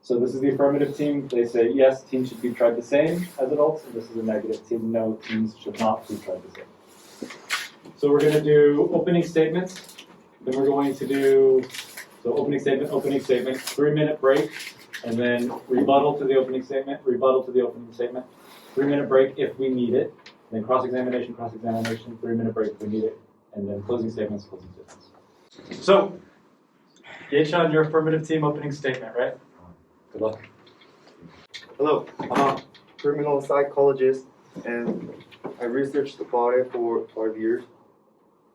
So this is the affirmative team. They say, yes, teens should be tried the same as adults. And this is a negative team. No, teens should not be tried the same. So we're going to do opening statements. Then we're going to do, so opening statement, 3-minute break, and then rebuttal to the opening statement, 3-minute break if we need it, then cross-examination, 3-minute break if we need it, and then closing statements. So, Yeshan, your affirmative team opening statement, right? Good luck. Hello, I'm a criminal psychologist and I researched about it for 12 years.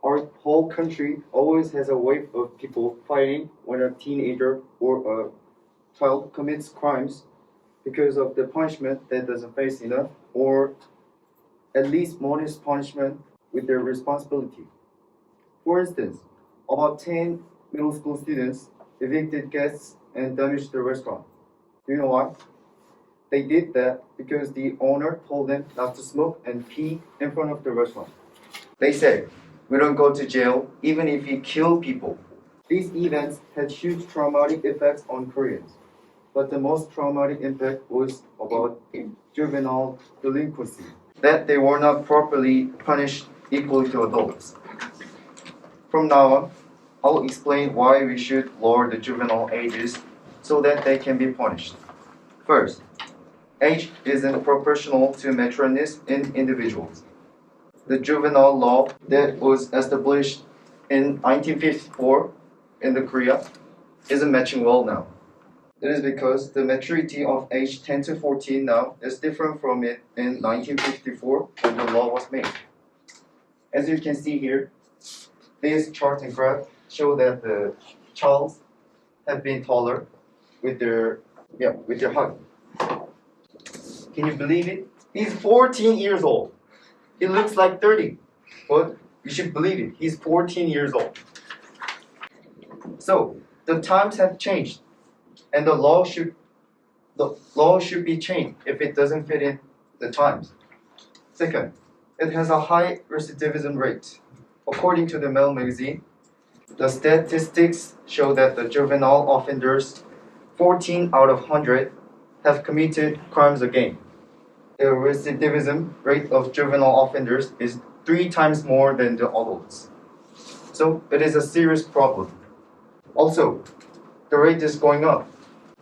Our whole country always has a wave of people fighting when a teenager or a child commits crimes because of the punishment that doesn't face enough or at least modest punishment with their responsibility. For instance, about 10 middle school students evicted guests and damaged the restaurant. Do you know why? They did that because the owner told them not to smoke and pee in front of the restaurant. They said, "We don't go to jail even if you kill people." These events had huge traumatic effects on Koreans, but the most traumatic impact was about juvenile delinquency, that they were not properly punished equally to adults. From now on, I'll explain why we should lower the juvenile ages so that they can be punished. First, age isn't proportional to matureness in individuals. The juvenile law that was established in 1954 in the Korea isn't matching well now. It is because the maturity of age 10 to 14 now is different from it in 1954 when the law was made. As you can see here, this chart and graph show that the child have been taller with their height. Can you believe it? He's 14 years old. He looks like 30, but you should believe it. He's 14 years old. So the times have changed, and the law should be changed if it doesn't fit in the times. Second, it has a high recidivism rate. According to the Mail magazine, the statistics show that the juvenile offenders, 14 out of 100, have committed crimes again. The recidivism rate of juvenile offenders is 3 times more than the adults. So it is a serious problem. Also, the rate is going up.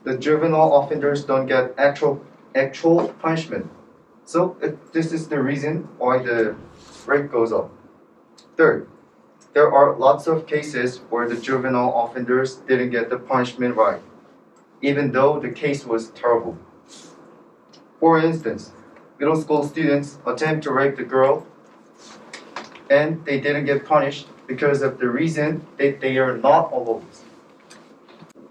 The juvenile offenders don't get actual punishment. So this is the reason why the rate goes up. Third, there are lots of cases where the juvenile offenders didn't get the punishment right, even though the case was terrible. For instance, middle school students attempt to rape the girl and they didn't get punished because of the reason that they are not adults.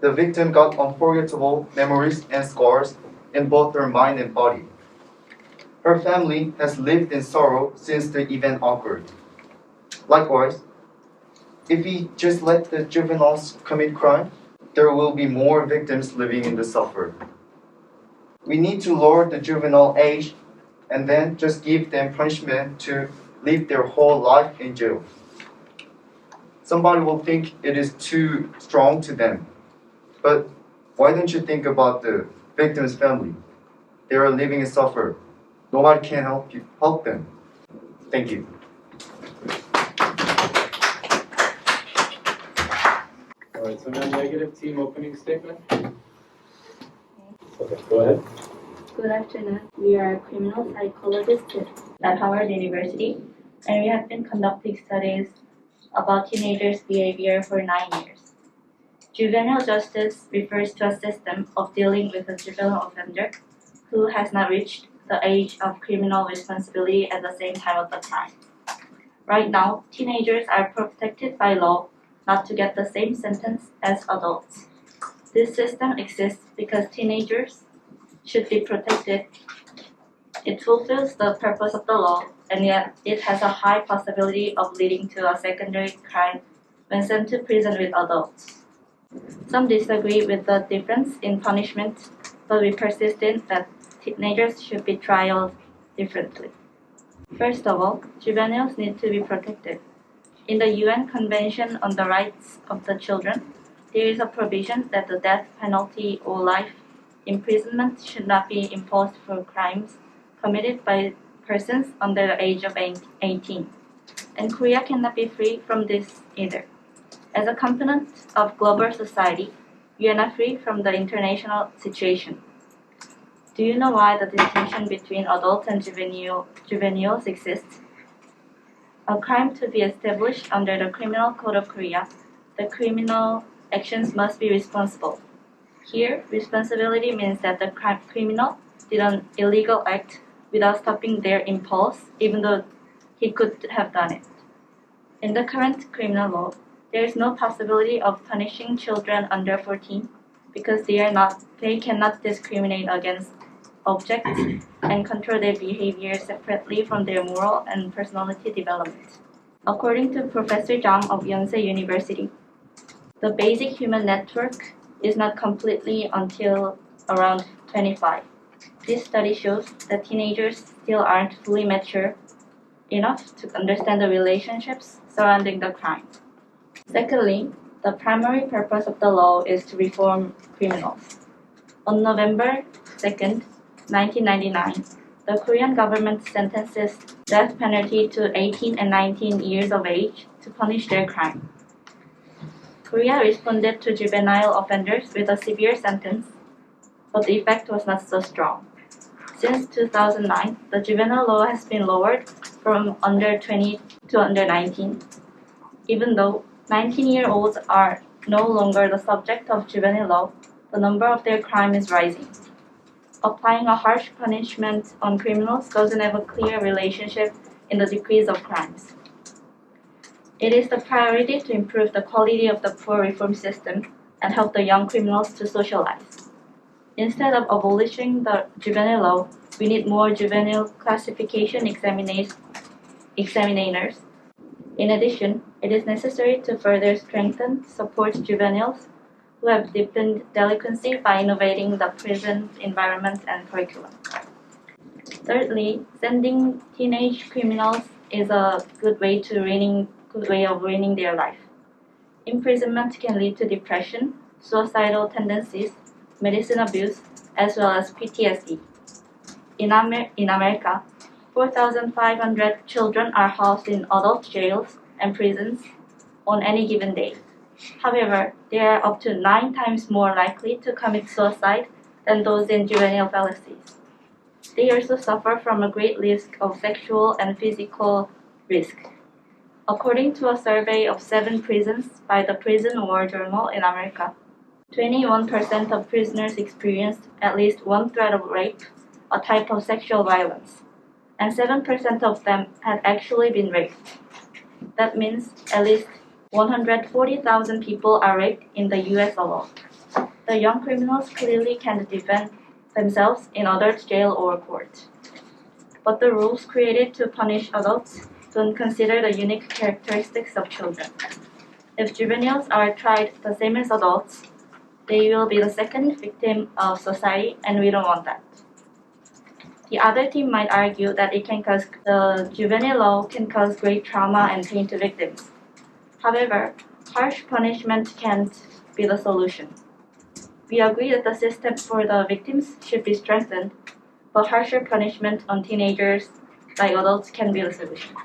The victim got unforgettable memories and scars in both her mind and body. Her family has lived in sorrow since the event occurred. Likewise, if we just let the juveniles commit crime, there will be more victims living in the suffering. We need to lower the juvenile age and then just give them punishment to live their whole life in jail. Somebody will think it is too strong to them, but why don't you think about the victim's family? They are living in suffering. Nobody can help them. Thank you. All right, so now negative team opening statement. Okay, go ahead. Good afternoon. We are criminal psychologists at Howard University, and we have been conducting studies about teenagers' behavior for 9 years. Juvenile justice refers to a system of dealing with a juvenile offender who has not reached the age of criminal responsibility at the same time of the crime. Right now, teenagers are protected by law not to get the same sentence as adults. This system exists because teenagers should be protected. It fulfills the purpose of the law, and yet it has a high possibility of leading to a secondary crime when sent to prison with adults. Some disagree with the difference in punishment, but we persist in that teenagers should be tried differently. First of all, juveniles need to be protected. In the UN Convention on the Rights of the Children, there is a provision that the death penalty or life imprisonment should not be imposed for crimes committed by persons under the age of 18. And Korea cannot be free from this either. As a component of global society, we are not free from the international situation. Do you know why the distinction between adults and juveniles exists? A crime to be established under the Criminal Code of Korea, the criminal actions must be responsible. Here, responsibility means that the criminal did an illegal act without stopping their impulse, even though he could have done it. In the current criminal law, there is no possibility of punishing children under 14 because they cannot discriminate against objects and control their behavior separately from their moral and personality development. According to Professor Jang of Yonsei University, the basic human network is not completely until around 25. This study shows that teenagers still aren't fully mature enough to understand the relationships surrounding the crime. Secondly, the primary purpose of the law is to reform criminals. On November 2nd, 1999, the Korean government sentences death penalty to 18 and 19 years of age to punish their crime. Korea responded to juvenile offenders with a severe sentence, but the effect was not so strong. Since 2009, the juvenile law has been lowered from under 20 to under 19, even though 19-year-olds are no longer the subject of juvenile law, the number of their crime is rising. Applying a harsh punishment on criminals doesn't have a clear relationship in the decrease of crimes. It is the priority to improve the quality of the poor reform system and help the young criminals to socialize. Instead of abolishing the juvenile law, we need more juvenile classification examiners. In addition, it is necessary to further strengthen support juveniles who have deepened delinquency by innovating the prison environment and curriculum. Thirdly, sending teenage criminals is a good way of ruining their life. Imprisonment can lead to depression, suicidal tendencies, medicine abuse, as well as PTSD. In America, 4,500 children are housed in adult jails and prisons on any given day. However, they are up to 9 times more likely to commit suicide than those in juvenile fallacies. They also suffer from a great risk of sexual and physical risk. According to a survey of 7 prisons by the Prison War Journal in America, 21% of prisoners experienced at least one threat of rape, a type of sexual violence, and 7% of them had actually been raped. That means at least 140,000 people are raped in the US alone. The young criminals clearly can't defend themselves in adult jail or court. But the rules created to punish adults don't consider the unique characteristics of children. If juveniles are tried the same as adults, they will be the second victim of society, and we don't want that. The other team might argue that the juvenile law can cause great trauma and pain to victims. However, harsh punishment can't be the solution. We agree that the system for the victims should be strengthened, but harsher punishment on teenagers like adults can be the solution.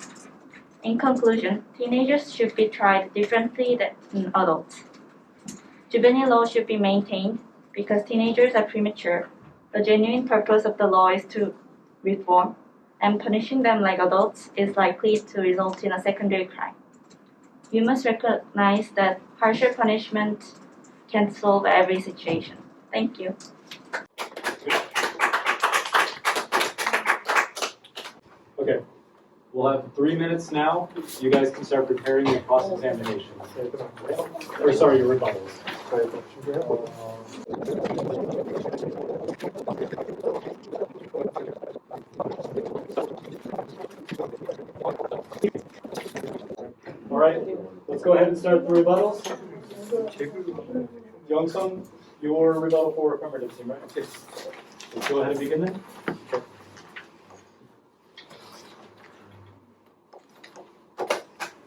In conclusion, teenagers should be tried differently than adults. Juvenile law should be maintained because teenagers are premature. The genuine purpose of the law is to reform, and punishing them like adults is likely to result in a secondary crime. We must recognize that harsher punishment can't solve every situation. Thank you. Okay, we'll have 3 minutes now. You guys can start preparing your cross-examination. Or sorry, your rebuttals. All right, let's go ahead and start the rebuttals. Young-Sung, your rebuttal for affirmative team, right? Okay. Let's go ahead and begin then.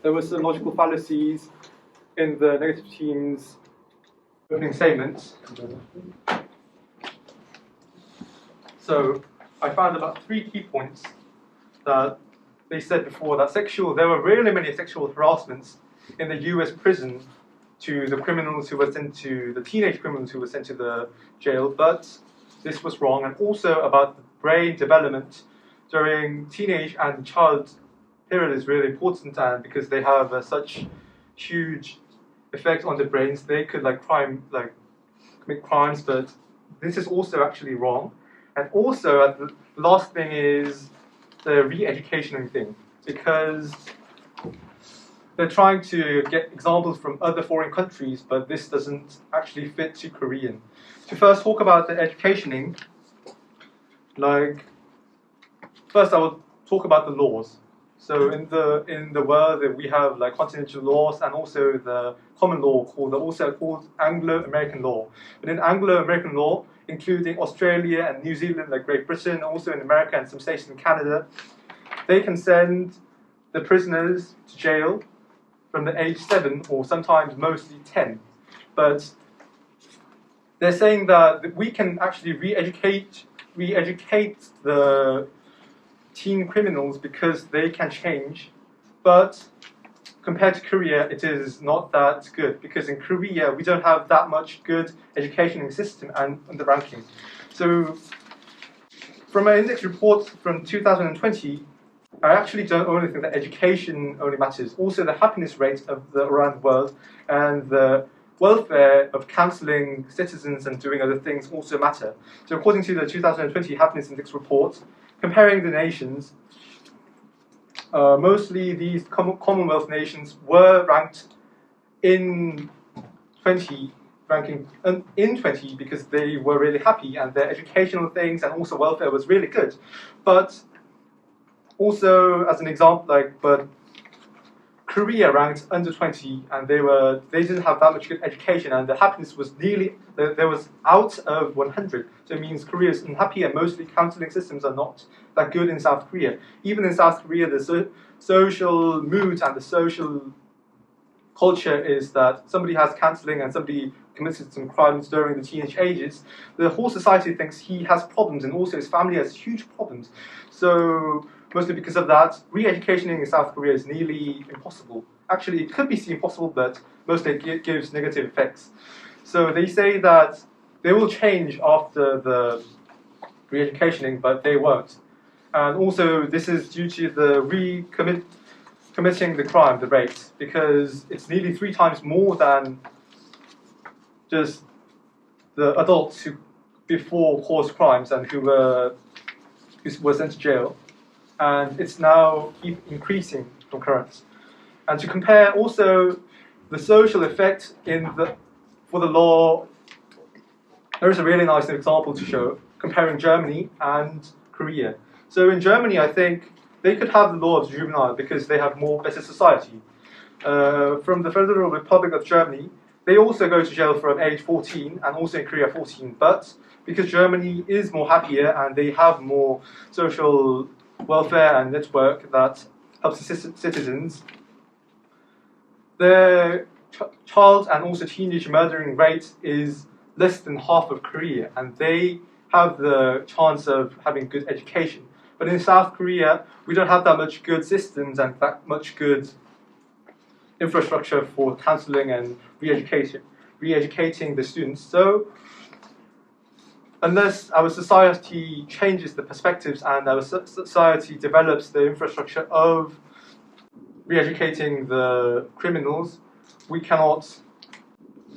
There were some logical fallacies in the negative team's opening statements. So I found about 3 key points that they said before that there were really many sexual harassments in the US prison to the criminals who were sent to the teenage criminals who were sent to the jail, but this was wrong. And also about the brain development during teenage and child period is really important, and because they have such huge effect on the brains, they could commit crimes, but this is also actually wrong. And also the last thing is the re-education thing, because they're trying to get examples from other foreign countries, but this doesn't actually fit to Korean. To first talk about the educationing, first I will talk about the laws. So in the world we have continental laws and also the common law called Anglo-American law. But in Anglo-American law, including Australia and New Zealand, like Great Britain, also in America and some states in Canada, they can send the prisoners to jail from the age 7 or sometimes mostly 10. But they're saying that we can actually re-educate the teen criminals because they can change. But compared to Korea, it is not that good, because in Korea we don't have that much good education system and the ranking. So from an index report from 2020, I actually don't only think that education only matters, also the happiness rate around the world and the welfare of counseling citizens and doing other things also matter. So according to the 2020 Happiness Index report, comparing the nations, mostly these Commonwealth nations were ranked in 20 because they were really happy and their educational things and also welfare was really good. But also, as an example, but Korea ranked under 20 and they didn't have that much good education, and the happiness was there was out of 100. So it means Korea is unhappy and mostly counseling systems are not that good in South Korea. Even in South Korea, the social mood and the social culture is that somebody has counseling and somebody committed some crimes during the teenage ages, the whole society thinks he has problems, and also his family has huge problems. So mostly because of that, re-educating in South Korea is nearly impossible. Actually, it could be seen possible, but mostly it gives negative effects. So they say that they will change after the re-educating, but they won't. And also, this is due to the committing the crime, the rate, because it's nearly 3 times more than just the adults who before caused crimes and who were sent to jail. And it's now keep increasing from current. And to compare also the social effect for the law, there is a really nice example to show, comparing Germany and Korea. So in Germany, I think they could have the law of juvenile because they have better society. From the Federal Republic of Germany, they also go to jail from age 14, and also in Korea 14. But because Germany is more happier and they have more social welfare and network that helps the citizens, their child and also teenage murdering rate is less than half of Korea, and they have the chance of having good education. But in South Korea, we don't have that much good systems and that much good infrastructure for counseling and re-educating the students. So unless our society changes the perspectives and our society develops the infrastructure of re-educating the criminals, we cannot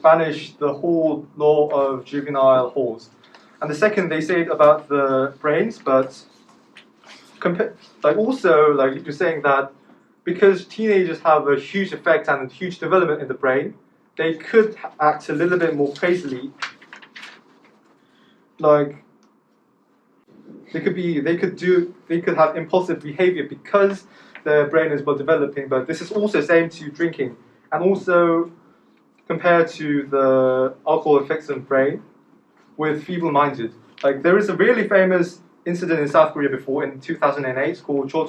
banish the whole law of juvenile halls. And the second, they say about the brains, but also you're saying that because teenagers have a huge effect and a huge development in the brain, they could act a little bit more crazily. They could have impulsive behavior because their brain is well developing. But this is also the same to drinking, and also compared to the alcohol effects on the brain with feeble-minded. There is a really famous incident in South Korea before in 2008 called Cho.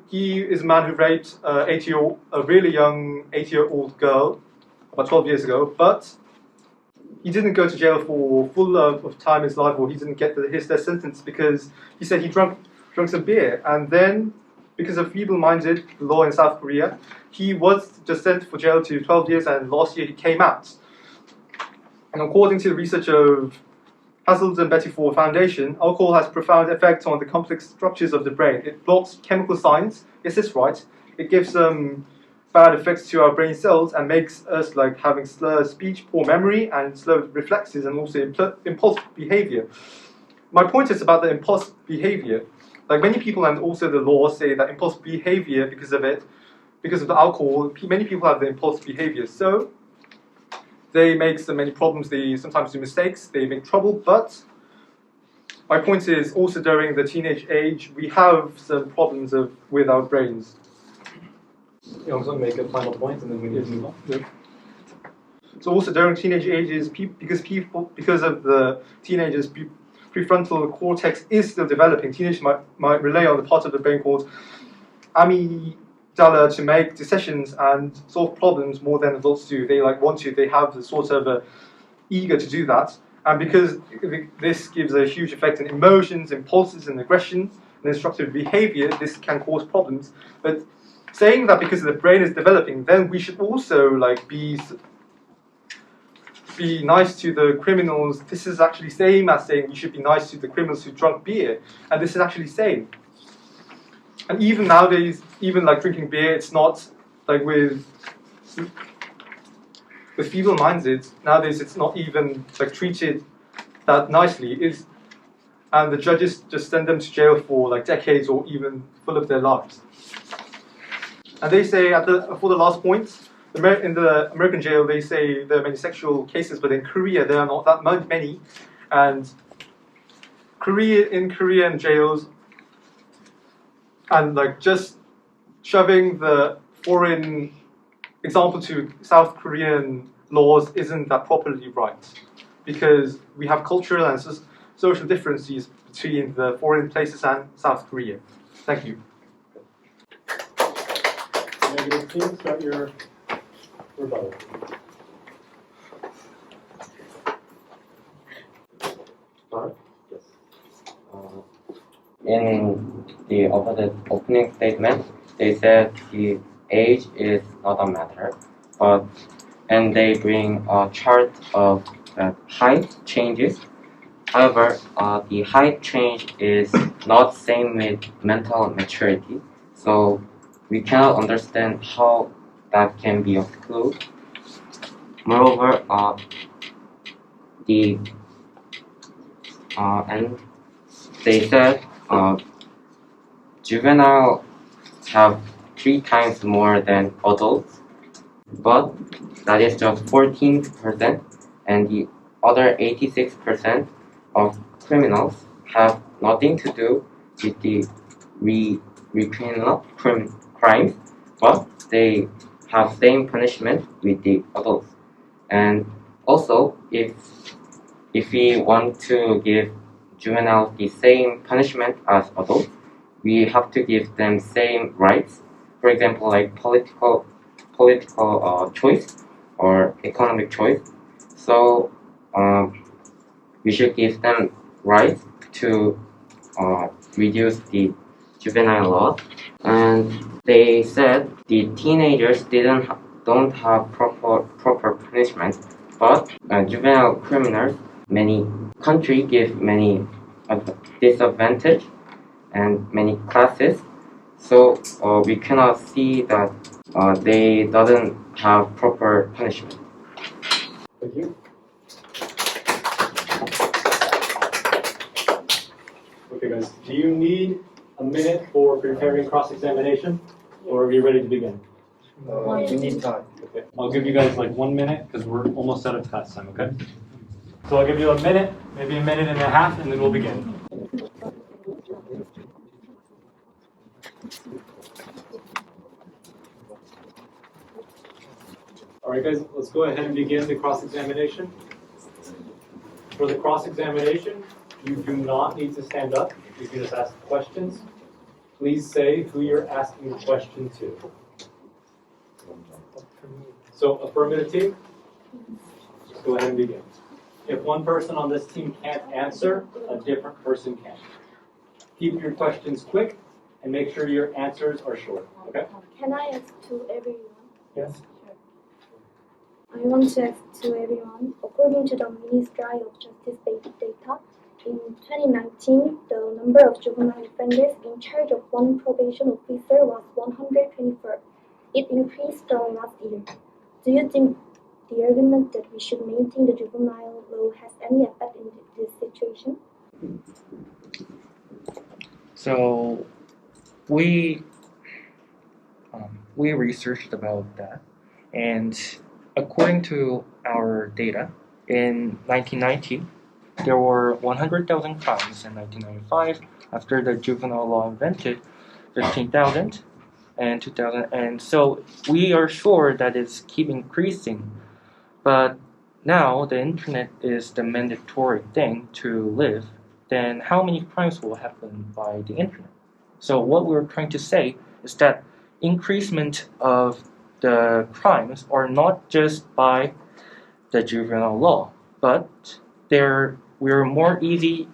He is a man who raped a really young 8-year-old girl about 12 years ago, but he didn't go to jail for full of time in his life, or he didn't get his death sentence because he said he drank some beer, and then because of feeble-minded law in South Korea, he was just sent for jail to 12 years, and last year he came out. And according to the research of Hasselt and Betty Ford Foundation, alcohol has profound effects on the complex structures of the brain. It blocks chemical signs. Is this right? It gives bad effects to our brain cells and makes us like having slurred speech, poor memory, and slow reflexes, and also impulsive behavior. My point is about the impulsive behavior. Like many people, and also the law, say that impulsive behavior, because of the alcohol, many people have the impulsive behavior. So they make so many problems. They sometimes do mistakes. They make trouble. But my point is also during the teenage age, we have some problems with our brains. Young-sung, make a final point, and then we need to move on. Yeah. So also during teenage ages, because of the teenagers, prefrontal cortex is still developing. Teenagers might rely on the part of the brain called amygdala to make decisions and solve problems more than adults do. They want to. They have the sort of eager to do that. And because this gives a huge effect on emotions, impulses, and aggression, and instructive behavior, this can cause problems. But saying that because the brain is developing, then we should also be nice to the criminals. This is actually same as saying we should be nice to the criminals who drank beer, and this is actually same. And even nowadays, even like drinking beer, it's not like with feeble-minded. Nowadays, it's not even like treated that nicely. And the judges just send them to jail for like decades or even full of their lives. And they say for the last point, in the American jail, they say there are many sexual cases, but in Korea there are not that many. And in Korean jails, and like just shoving the foreign example to South Korean laws isn't that properly right, because we have cultural and social differences between the foreign places and South Korea. Thank you. Negative team, start your rebuttal. Yes. In the opening statement, they said the age is not a matter, and they bring a chart of height changes. However, the height change is not same with mental maturity, so we cannot understand how that can be a clue. Moreover, and they said juveniles have 3 times more than adults, but that is just 14%, and the other 86% of criminals have nothing to do with the criminal crimes, but they have same punishment with the adults. And also, if we want to give juveniles the same punishment as adults, we have to give them same rights. For example, like political choice or economic choice. So we should give them rights to reduce the juvenile laws. And they said the teenagers don't have proper punishment, but juvenile criminals, many countries give many disadvantage and many classes, so we cannot see that they doesn't have proper punishment. Thank you. Okay guys, do you need a minute for preparing cross-examination, or are you ready to begin? We need time. Okay, I'll give you guys like 1 minute because we're almost out of class time, okay? So I'll give you a minute, maybe a minute and a half, and then we'll begin. All right guys, let's go ahead and begin the cross-examination. For the cross-examination, you do not need to stand up. You can just ask questions. Please say who you're asking the question to. So, affirmative team, let's go ahead and begin. If one person on this team can't answer, a different person can. Keep your questions quick and make sure your answers are short. Okay? Can I ask to everyone? Yes. I want to ask to everyone, according to the Ministry of Justice data, in 2019, the number of juvenile offenders in charge of one probation officer was 124. It increased from last year. Do you think the argument that we should maintain the juvenile law has any effect in this situation? So we researched about that, and according to our data, in 1990, there were 100,000 crimes. In 1995, after the juvenile law invented, 15,000, and 2000, and so we are sure that it's keep increasing. But now the internet is the mandatory thing to live. Then how many crimes will happen by the internet? So what we're trying to say is that increasement of the crimes are not just by the juvenile law, but we're more easy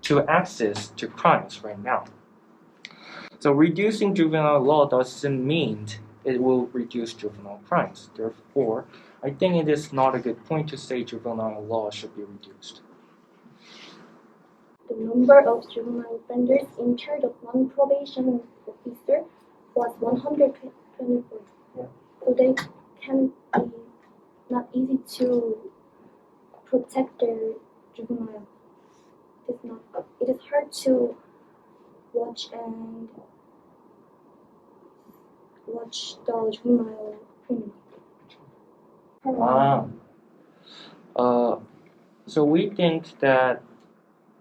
to access to crimes right now. So reducing juvenile law doesn't mean it will reduce juvenile crimes. Therefore, I think it is not a good point to say juvenile law should be reduced. The number of juvenile offenders in charge of one probation officer was 124. Yeah. So they can be not easy to protect their juvenile. It is hard to watch the juvenile criminal. So we think that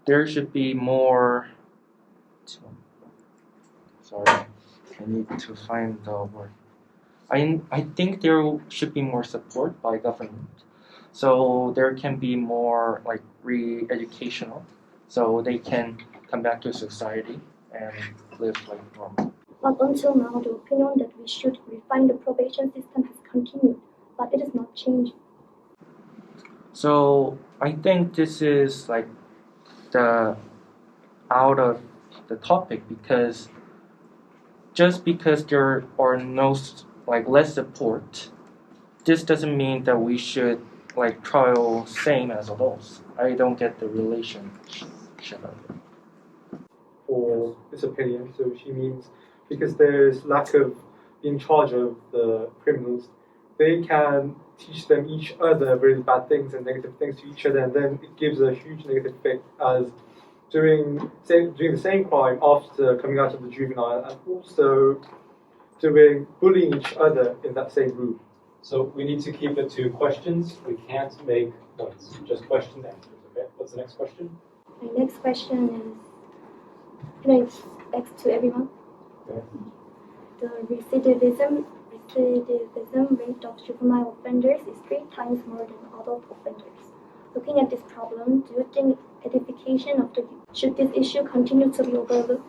there should be more. Sorry, I need to find the word. I think there should be more support by government, so there can be more like re-educational, so they can come back to society and live like normal. Up until now, the opinion that we should refine the probation system has continued, but it is not changing. So I think this is like the out of the topic, because just because there are no like less support, this doesn't mean that we should like trial same as adults. I don't get the relationship of it. For this opinion, so she means because there's lack of in charge of the criminals, they can teach them each other really bad things and negative things to each other, and then it gives a huge negative effect as doing the same crime after coming out of the juvenile, and also bullying each other in that same room. So we need to keep it to questions. We can't make points. Just question and answers. Okay. What's the next question? My next question is, can I ask to everyone? Okay. The recidivism rate of juvenile offenders is 3 times more than adult offenders. Looking at this problem, do you think edification of should this issue continue to be overlooked?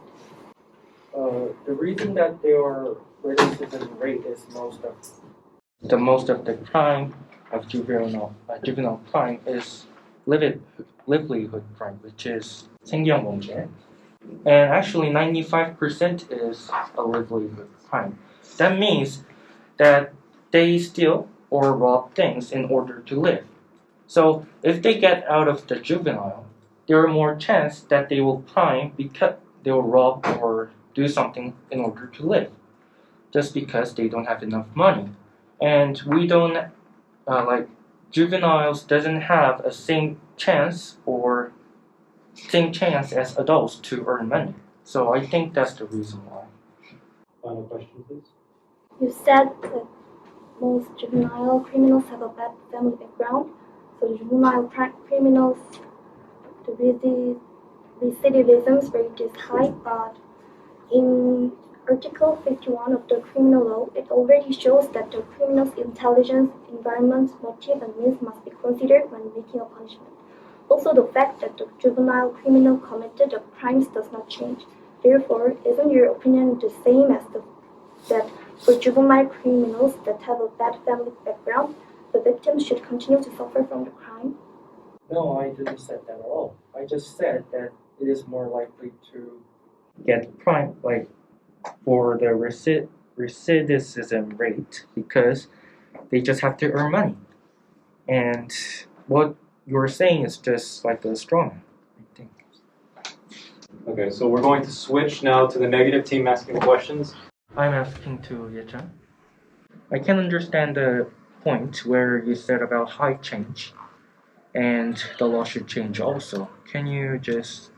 The reason that their recidivism rate is most of the crime of juvenile crime is livelihood crime, which is 생계형범죄. And actually 95% is a livelihood crime. That means that they steal or rob things in order to live. So if they get out of the juvenile, there are more chance that they will crime because they will rob or do something in order to live, just because they don't have enough money. And we don't juveniles doesn't have a same chance as adults to earn money. So I think that's the reason why. Final question, please. You said that most juvenile criminals have a bad family background, so the juvenile criminals, the recidivism rate is high, but in Article 51 of the criminal law, it already shows that the criminal's intelligence, environment, motive, and means must be considered when making a punishment. Also, the fact that the juvenile criminal committed the crimes does not change. Therefore, isn't your opinion the same as that for juvenile criminals that have a bad family background, the victims should continue to suffer from the crime? No, I didn't say that at all. I just said that it is more likely to get prime, like for the recidivism rate, because they just have to earn money. And what you're saying is just like a straw, I think. Okay, so we're going to switch now to the negative team asking questions. I'm asking to Yechan. I can understand the point where you said about high change, and the law should change also. Can you just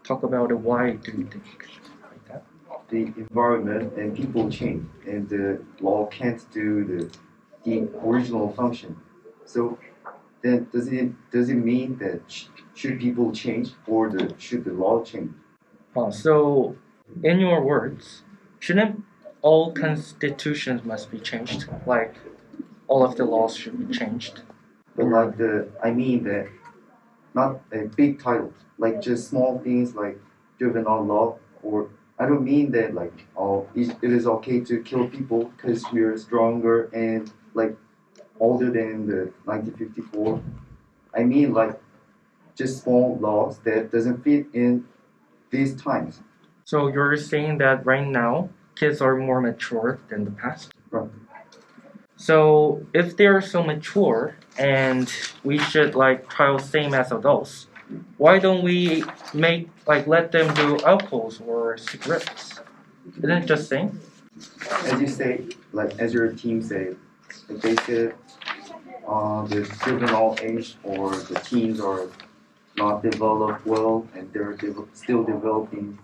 talk about why do you think like that? The environment and people change, and the law can't do the original function. So then does it mean that should people change, or should the law change? So, in your words, shouldn't all constitutions must be changed? Like all of the laws should be changed? But I mean that not a big title, like just small things like juvenile law, or I don't mean that like it is okay to kill people because we are stronger and like older than the 1954. I mean like just small laws that doesn't fit in these times. So you're saying that right now kids are more mature than the past? Right. So if they're so mature and we should like try same as adults, why don't we let them do alcohols or cigarettes? Isn't it just same? As you say, like as your team said, like they said the juvenile age or the teens are not developed well and they're still developing,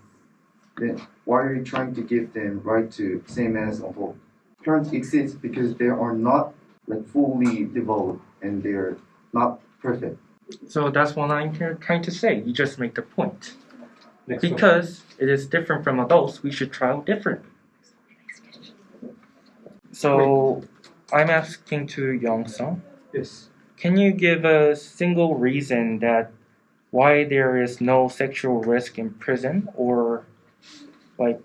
then why are you trying to give them right to same as adult? Parents exist because they are not like fully developed and they're not perfect. So that's what I'm trying to say. You just make the point. Next Because it is different from adults, we should try different. So I'm asking to Young-sung. Yes. Can you give a single reason that why there is no sexual risk in prison, or like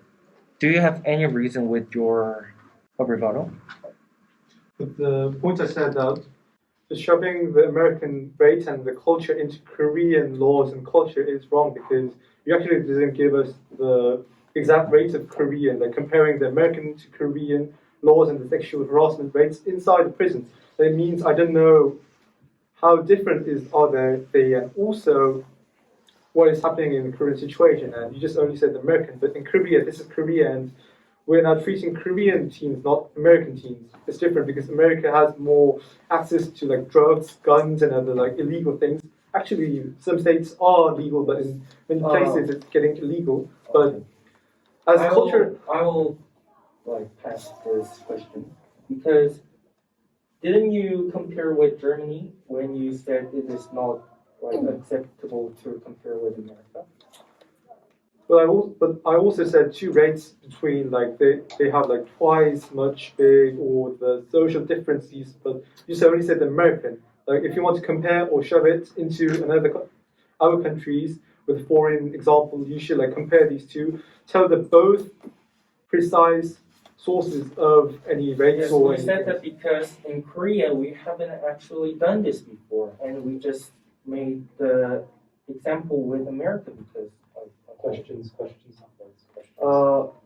do you have any reason with your rebuttal? But the point I said that just shoving the American rate and the culture into Korean laws and culture is wrong, because you actually didn't give us the exact rates of Korean, like comparing the American to Korean laws and the sexual harassment rates inside the prisons. That means I don't know how different are they, and also what is happening in the Korean situation. And you just only said American, but in Korea, this is Korea, and we're now treating Korean teens, not American teens. It's different because America has more access to like drugs, guns, and other like illegal things. Actually, some states are legal, but in many places it's getting illegal. But as culture, I will pass this question, because didn't you compare with Germany when you said it is not acceptable to compare with America? but I also said two rates between like they have like twice much big or the social differences. But you only said American. Like if you want to compare or shove it into other countries with foreign examples, you should like compare these two. Tell them both precise sources of any rates. Yes, or we said that because in Korea we haven't actually done this before, and we just made the example with America because of questions.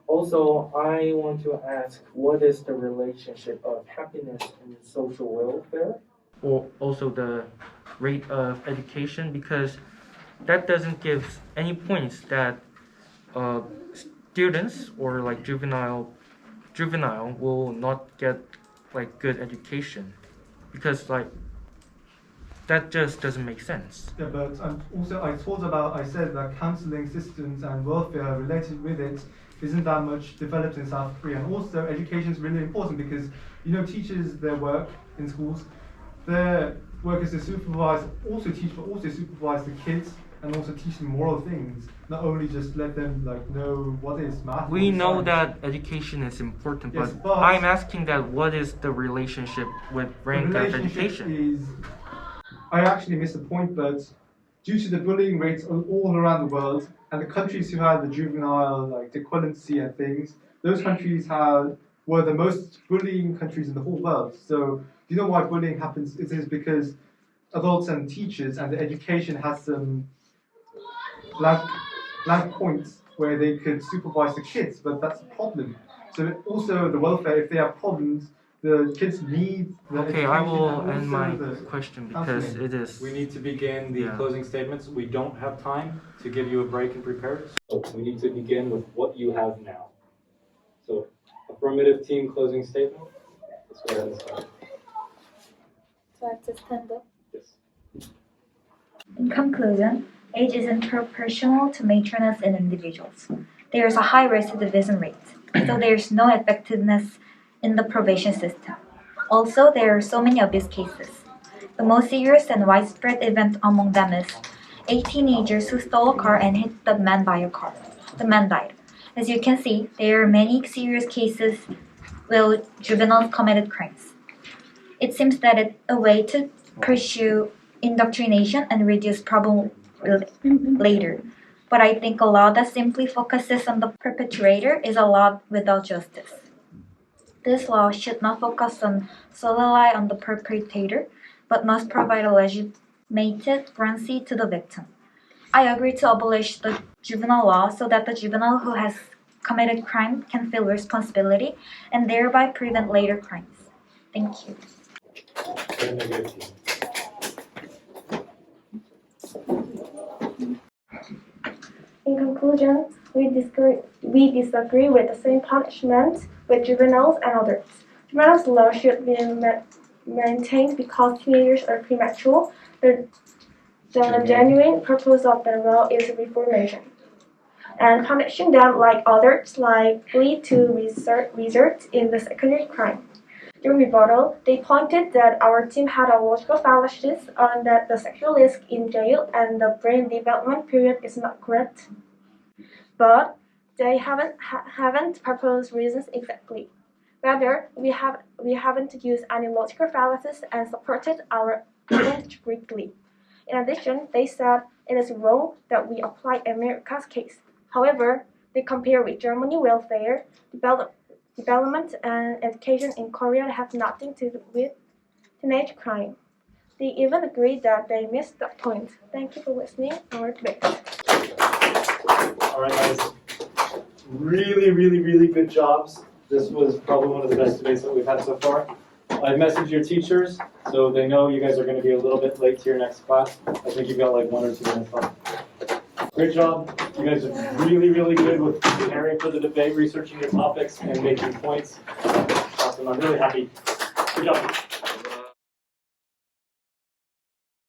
Also, I want to ask, what is the relationship of happiness and social welfare, or also the rate of education? Because that doesn't give any points that students or like juvenile will not get like good education, because like that just doesn't make sense. Yeah, but I said that counseling systems and welfare related with it isn't that much developed in South Korea. And also education is really important because, teachers, their work in schools, their work is to supervise, also teach, but also supervise the kids and also teach them moral things, not only just let them know what is math. We know that education is important, yes, but I'm asking that what is the relationship with rank of education? I actually missed the point, but due to the bullying rates all around the world, and the countries who had the juvenile delinquency and things, those countries were the most bullying countries in the whole world. So do you know why bullying happens? It is because adults and teachers, and the education has some lag points where they could supervise the kids, but that's a problem. So also the welfare, if they have problems, the kids need the Okay, education I will and end also my the question because counseling. it is. We need to begin the Yeah. closing statements. We don't have time to give you a break and prepare. So we need to begin with what you have now. So, affirmative team closing statement. Let's go ahead and start. So I have to stand up. Yes. In conclusion, age isn't proportional to matroness in individuals. There is a high recidivism rate, so there is no effectiveness in the probation system. Also, there are so many abuse cases. The most serious and widespread event among them is 8 teenagers who stole a car and hit the man by a car. The man died. As you can see, there are many serious cases where juveniles committed crimes. It seems that it's a way to pursue indoctrination and reduce problem later. But I think a law that simply focuses on the perpetrator is a law without justice. This law should not focus solely on the perpetrator, but must provide a legitimated guarantee to the victim. I agree to abolish the juvenile law so that the juvenile who has committed crime can feel responsibility and thereby prevent later crimes. Thank you. Very negative team. In conclusion, we disagree with the same punishment with juveniles and adults. Juveniles law should be maintained because teenagers are premature. The genuine purpose of the law is reformation. And punishing them like adults likely to result in the secondary crime. During rebuttal, they pointed that our team had a logical fallacies on that the sexual risk in jail and the brain development period is not correct. But they haven't proposed reasons exactly. Rather, we haven't used any logical fallacies and supported our argument strictly. In addition, they said it is wrong that we apply America's case. However, they compare with Germany welfare, development and education in Korea have nothing to do with teenage crime. They even agree that they missed the point. Thank you for listening our debate. All right, guys. Really good jobs. This was probably one of the best debates that we've had so far. I messaged your teachers, so they know you guys are going to be a little bit late to your next class. I think you've got like 1 or 2 minutes left. Great job. You guys are really good with preparing for the debate, researching your topics, and making points. Awesome. I'm really happy. Good job.